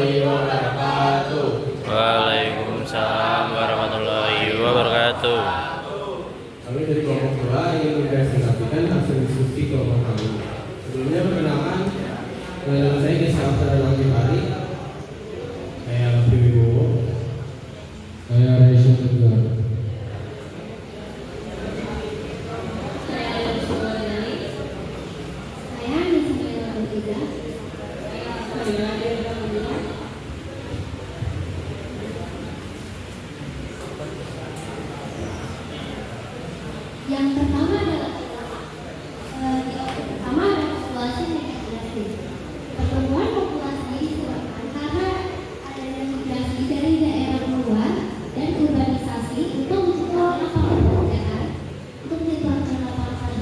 warahmatullahi wabarakatuh. Waalaikumsalam warahmatullahi wabarakatuh. Kami dari kelompok 2 ingin mempresentasikan hasil diskusi kelompok kami. Sebelumnya perkenalkan, nama saya Desa Abdul Al-Ghifari. Saya Abdul Wibowo. Saya Aisyah Tegar. Yang pertama adalah populasi migrasi. Pertumbuhan populasi disebabkan karena adanya migrasi dari daerah luar dan urbanisasi untuk menciptakan lapangan pekerjaan,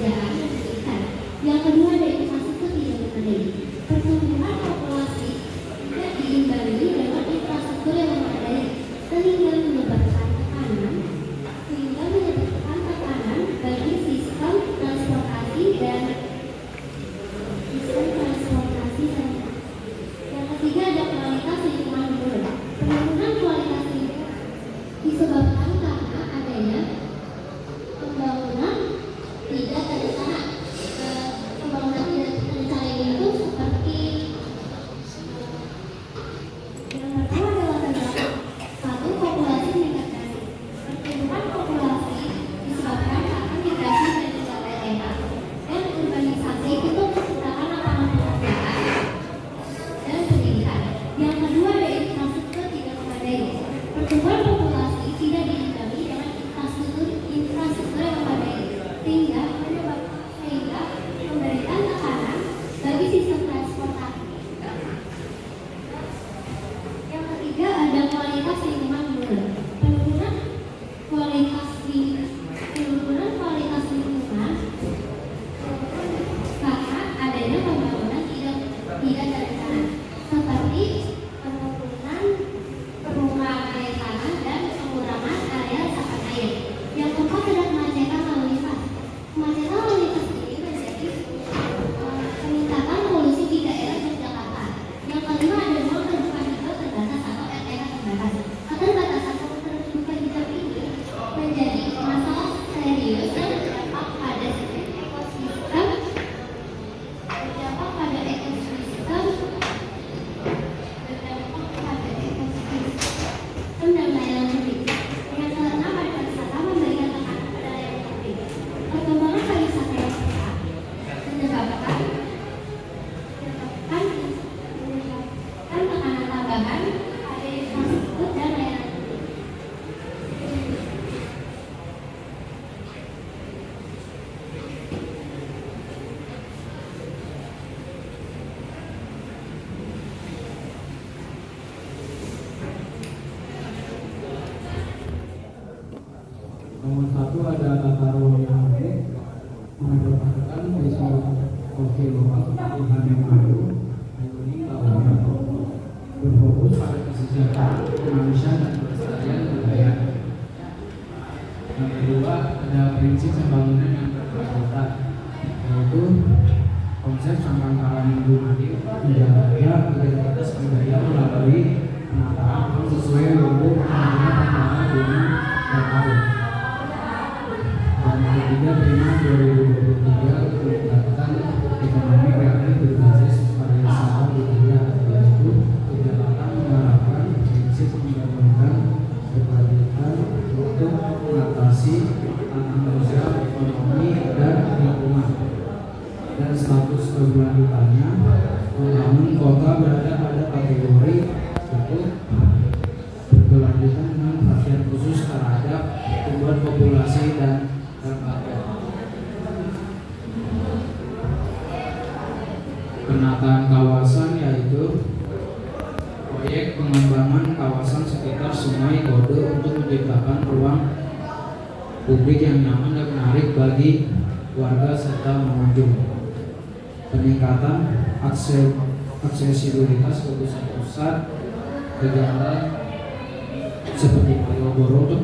dan pendidikan. Yang kedua dari masuk ke tidak memadai. Pertumbuhan populasi tidak diimbangi dengan infrastruktur yang memadai sehingga menyebabkan tekanan bagi sistem transportasi dan yang ketiga ada kualitas lingkungan menurun. Penurunan kualitas lingkungan disebabkan karena adanya pembangunan tidak terencana. Pembangunan tidak terencana itu seperti yang pertama adalah terdapat satu populasi meningkat drastis. Pertumbuhan populasi disebabkan karena migrasi dari daerah dan urbanisasi itu menciptakan lapangan pekerjaan dan pendidikan. Yang kedua ada infrastruktur tidak memadai. Pertumbuhan populasi tidak diimbangi dengan infrastruktur yang memadai sehingga memberikan tekanan bagi sistem transportasi. Yang ketiga ada kualitas lingkungan menurun. Penurunan kualitas lingkungan karena adanya pembangunan tidak terencana seperti penurunan permukaan air tanah dan pengurangan area resapan air. Yang keempat adalah kemacetan lalu lintas. Kemacetan lalu lintas ini menjadi peningkatan polusi di daerah Yogyakarta. Yang kelima ada ruang terbuka hijau terbatas atau RTH terbatas. Keterbatasan ruang terbuka hijau ini menjadi masalah serius yang berdampak pada ekosistem dan layanan publik. Yang keenam ada pariwisata memberikan tekanan pada layanan publik. Perkembangan pariwisata yang pesat menyebabkan tekanan tambahan pada infrastruktur dan layanan publik. Nomor 1 ada tata ruang yang unik, mengedepankan desa Oke Lokal Tuhan yang Maju, Ayuni Kawasan, berfokus pada kesejahteraan kemanusiaan dan pelestarian budaya. Yang kedua ada prinsip pembangunan yang berkelanjutan, yaitu konsep Sangkakala Minggu Madi menjaga identitas budaya melalui penataan sesuai logo pembangunan tanggal 5 dan tahun. Dan ketiga tema 2023 meningkatkan ekonomi kreatif berbasis pariwisata budaya, yaitu kegiatan menerapkan prinsip pembangunan berkelanjutan untuk mengatasi tantangan sosial, ekonomi dan lingkungan. Dan status keberlanjutannya membangun kota berada pada kategori untuk berkelanjutan dengan perhatian khusus terhadap pertumbuhan populasi dan lembaga. Penataan kawasan yaitu proyek pengembangan kawasan sekitar Sungai Kode untuk menciptakan ruang publik yang nyaman dan menarik bagi warga serta pengunjung. Peningkatan aksesibilitas ke pusat-pusat kegiatan seperti Malioboro untuk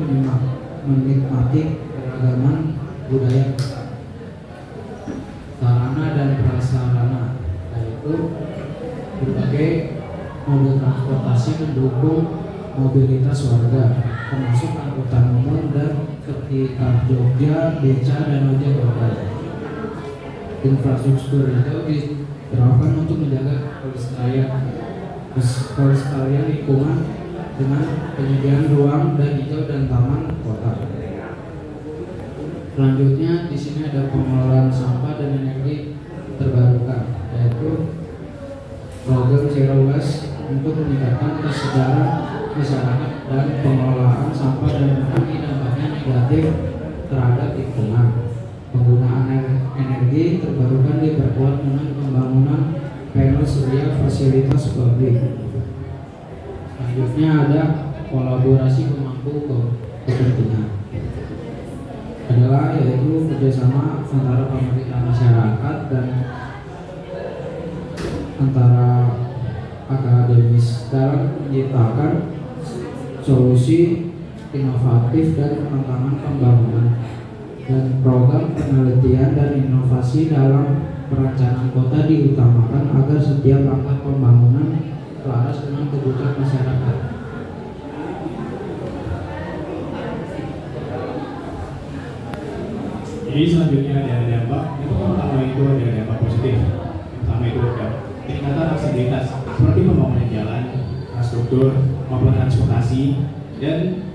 menikmati keragaman budaya kota. Sarana dan prasarana, yaitu berbagai mobil transportasi mendukung mobilitas warga, termasuk angkutan umum dan ketika Jogja, beca, dan ojek online. Infrastruktur itu diterapkan untuk menjaga kelestarian lingkungan dengan penyediaan ruang dan hijau dan taman kota. Selanjutnya di sini ada pengelolaan sampah dan energi terbarukan, yaitu program Zero Waste untuk meningkatkan kesadaran masyarakat dan pengelolaan sampah dan mengurangi dampaknya negatif terhadap lingkungan. Penggunaan energi terbarukan diperkuat dengan pembangunan panel surya fasilitas publik. Selanjutnya ada kolaborasi pemangku kepentingan, adalah yaitu kerjasama antara pemerintah masyarakat dan antara akademis dalam menciptakan solusi inovatif dan tantangan pembangunan dan program penelitian dan inovasi dalam perencanaan kota diutamakan agar setiap langkah pembangunan selaras dengan kebutuhan masyarakat. Jadi selanjutnya ada dampak. Yang pertama itu ada dampak positif. Yang pertama itu ada peningkatan aksesibilitas seperti pembangunan jalan, infrastruktur maupun transportasi dan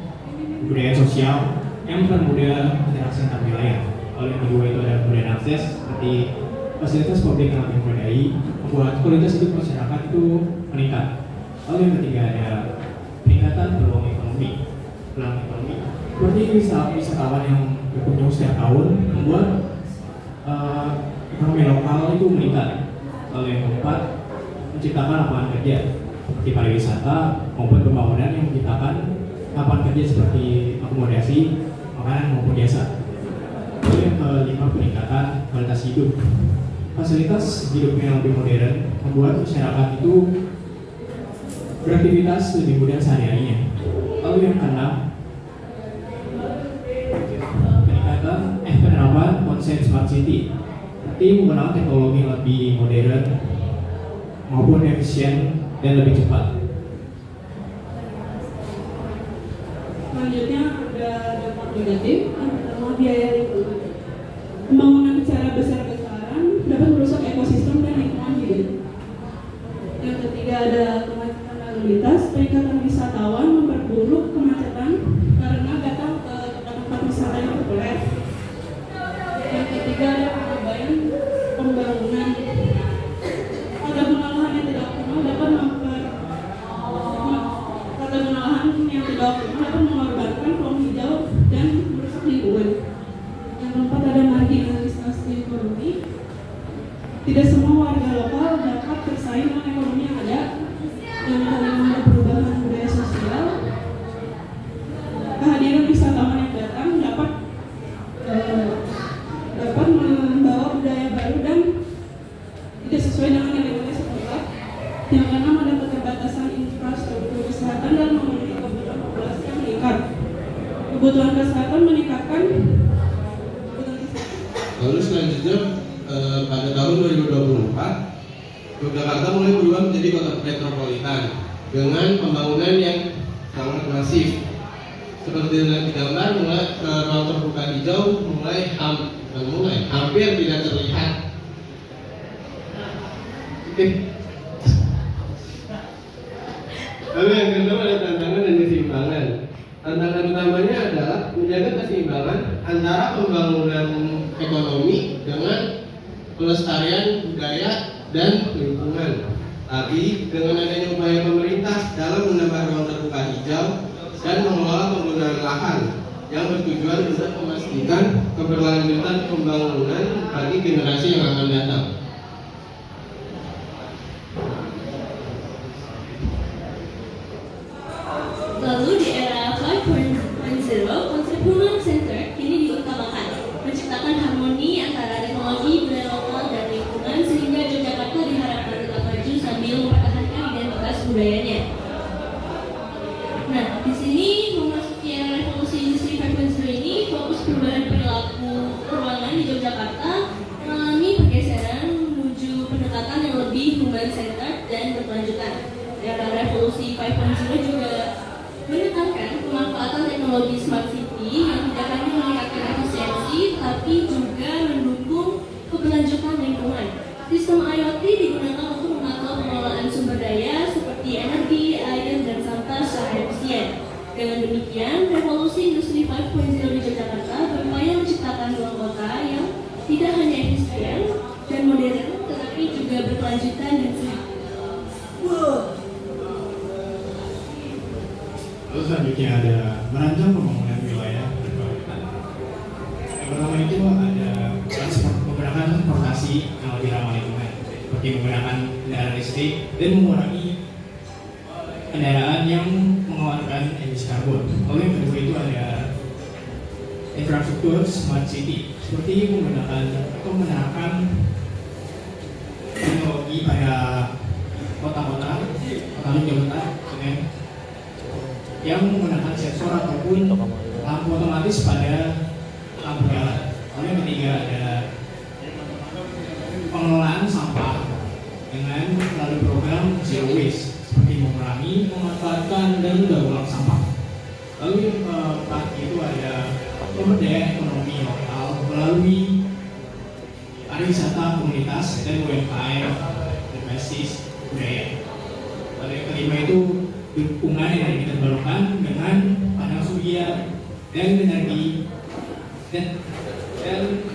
budaya sosial yang mempermudah interaksi antar wilayah. Lalu yang kedua itu ada kemudahan akses seperti fasilitas publik yang lebih memadai, membuat kualitas hidup masyarakat itu meningkat. Lalu yang ketiga ada peningkatan peluang ekonomi. Peluang ekonomi seperti wisatawan yang berkunjung setiap tahun membuat ekonomi lokal itu meningkat. Lalu yang keempat menciptakan lapangan kerja seperti pariwisata maupun pembangunan yang menciptakan lapangan kerja seperti akomodasi, makanan maupun jasa. Lalu yang kelima peningkatan kualitas hidup. Fasilitas hidup yang lebih modern membuat masyarakat itu beraktivitas lebih mudah sehari-harinya. Lalu yang keenam penerapan konsep smart city, seperti menggunakan teknologi lebih modern maupun efisien dan lebih cepat. Selanjutnya ada dampak negatif, yang pertama biaya lingkungan. Pembangunan secara besar-besaran dapat merusak ekosistem dan lingkungan hidup. Yang ketiga ada kemacetan lalu lintas, peningkatan wisatawan memperburuk kemacetan karena datang ke tempat wisata yang populer. Yang ketiga ada pengabaian pembangunan. Tata pengolahan yang tidak optimal dapat mengorbankan ruang hijau dan merusak lingkungan. Yang keempat ada marginalisasi ekonomi. Tidak semua warga lokal dapat bersaing dengan ekonomi yang ada. Yang kelima ada perubahan budaya sosial. Kehadiran wisatawan yang datang dapat membawa budaya baru dan tidak sesuai dengan nilai-nilai setempat. Yang keenam ada keterbatasan infrastruktur kesehatan dan memenuhi kebutuhan populasi yang meningkat. Kebutuhan kesehatan meningkatkan kebutuhan kesehatan. Lalu selanjutnya pada tahun 2024 Yogyakarta mulai berubah menjadi kota metropolitan dengan pembangunan yang sangat masif. Seperti yang digambar, mulai ruang terbuka hijau hampir tidak terlihat. Lalu yang kedua ada tantangan dan keseimbangan. Tantangan utamanya adalah menjaga keseimbangan antara pembangunan ekonomi dengan pelestarian budaya dan lingkungan. Tapi dengan adanya upaya pemerintah dalam menambah ruang terbuka hijau dan mengelola penggunaan lahan yang bertujuan untuk memastikan keberlanjutan pembangunan bagi generasi yang akan datang. Lalu di era 5.0, konsep human center kini diutamakan, menciptakan harmoni antara teknologi, budaya lokal, dan lingkungan sehingga Yogyakarta diharapkan tetap maju sambil mempertahankan identitas budayanya. Nah, di sini memasuki era revolusi industri 5.0 ini, fokus perubahan perilaku ruangan di Yogyakarta mengalami pergeseran 5.0 juga menekankan pemanfaatan teknologi smart city yang tidak hanya meningkatkan efisiensi, tapi juga mendukung keberlanjutan lingkungan. Sistem IoT digunakan untuk mengatur pengelolaan sumber daya seperti energi, air, dan sampah secara efisien. Dengan demikian, revolusi industri 5.0 di Yogyakarta berupaya menciptakan ruang kota yang tidak hanya efisien dan modern, tetapi juga berkelanjutan dan sehat. Lalu selanjutnya ada merancang pembangunan wilayah berkelanjutan. Yang pertama itu ada menggunakan transportasi yang lebih ramah lingkungan, seperti menggunakan kendaraan listrik dan mengurangi kendaraan yang mengeluarkan emisi karbon. Lalu yang kedua itu ada infrastruktur smart city, seperti menggunakan atau menerapkan teknologi pada kota-kota dengan yang menggunakan sensor ataupun lampu otomatis pada lampu jalan. Lalu yang ketiga ada pengelolaan sampah dengan melalui program zero waste, seperti mengurangi, memanfaatkan, dan mendaur ulang sampah. Lalu yang keempat itu ada pemberdayaan ekonomi lokal melalui pariwisata komunitas dan UMKM berbasis budaya. Lalu yang kelima itu dukungan energi terbarukan dengan panel surya dan energi dan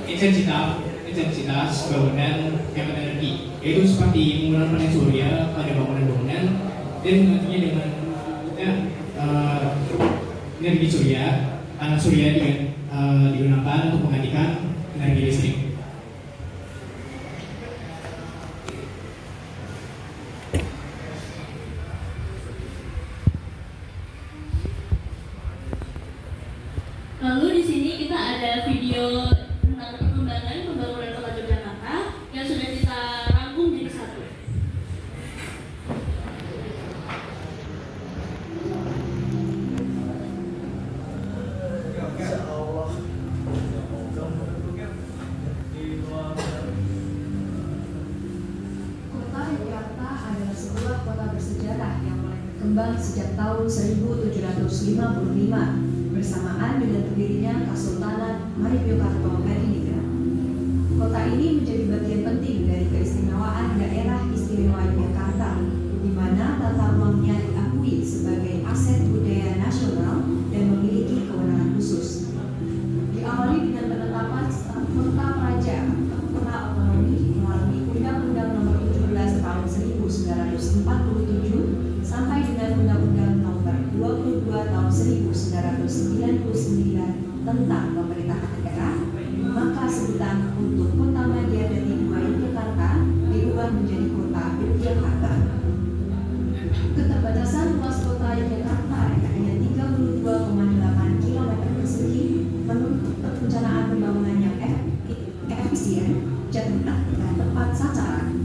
intensitas bangunan hemat energi, yaitu seperti penggunaan panel surya pada bangunan-bangunan dan menggantinya dengan energi surya. Panel surya digunakan untuk menggantikan energi listrik. Lalu di sini kita ada video tentang perkembangan pembangunan Kota Yogyakarta yang sudah kita rangkum jadi satu. Kota Yogyakarta adalah sebuah kota bersejarah yang mulai berkembang sejak tahun 1755 bersamaan dengan berdirinya Kesultanan Ngayogyakarta Hadiningrat. Kota ini menjadi bagian penting dari keistimewaan daerah istimewa Yogyakarta, di mana tata ruangnya diakui sebagai aset budaya nasional dan memiliki kewenangan khusus. Diawali dengan penetapan kota praja atau kota otonomi melalui Undang-Undang Nomor 17 Tahun 1947 sampai dengan Undang-Undang Nomor 22 Tahun 1999 tentang pemerintahan daerah, maka sebutan untuk Kota Madya dari Yogyakarta diubah menjadi Kota Yogyakarta. Keterbatasan luas Kota Yogyakarta yang hanya 32,8 km persegi menuntut perencanaan pembangunan yang efisien, cermat, dan tepat sasaran.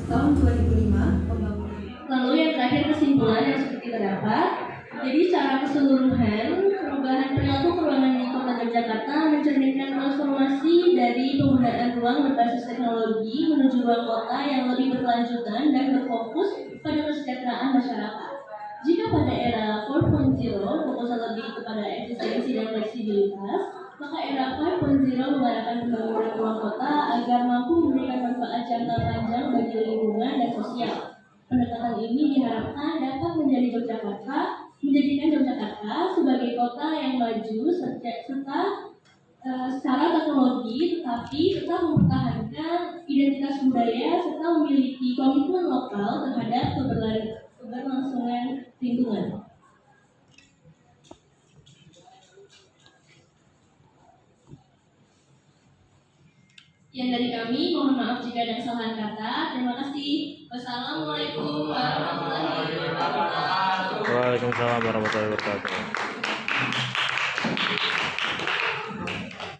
Tahun 2005, pembangunan. Lalu yang terakhir kesimpulan yang seperti terdapat. Jadi secara keseluruhan perubahan perilaku peruangan di Kota Yogyakarta mencerminkan transformasi dari penggunaan ruang berbasis teknologi menuju ruang kota yang lebih berkelanjutan dan berfokus pada kesejahteraan masyarakat. Jika pada era 4.0 fokusnya lebih kepada efisiensi dan fleksibilitas, maka era 5.0 mengarahkan pembangunan ruang kota agar mampu memberikan manfaat jangka panjang bagi lingkungan dan sosial. Pendekatan ini diharapkan dapat menjadikan Yogyakarta sebagai kota yang maju serta secara teknologi, tetapi tetap mempertahankan identitas budaya serta memiliki komitmen lokal terhadap keberlangsungan lingkungan. Yang dari kami, mohon maaf jika ada kesalahan kata. Terima kasih. Wassalamualaikum warahmatullahi wabarakatuh. Waalaikumsalam warahmatullahi wabarakatuh.